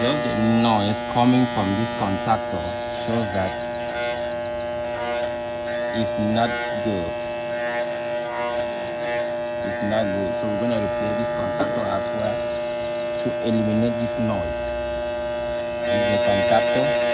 Just the noise coming from this contactor shows that it's not good. It's not good. So we're gonna replace this contactor as well to eliminate this noise. This is the contactor.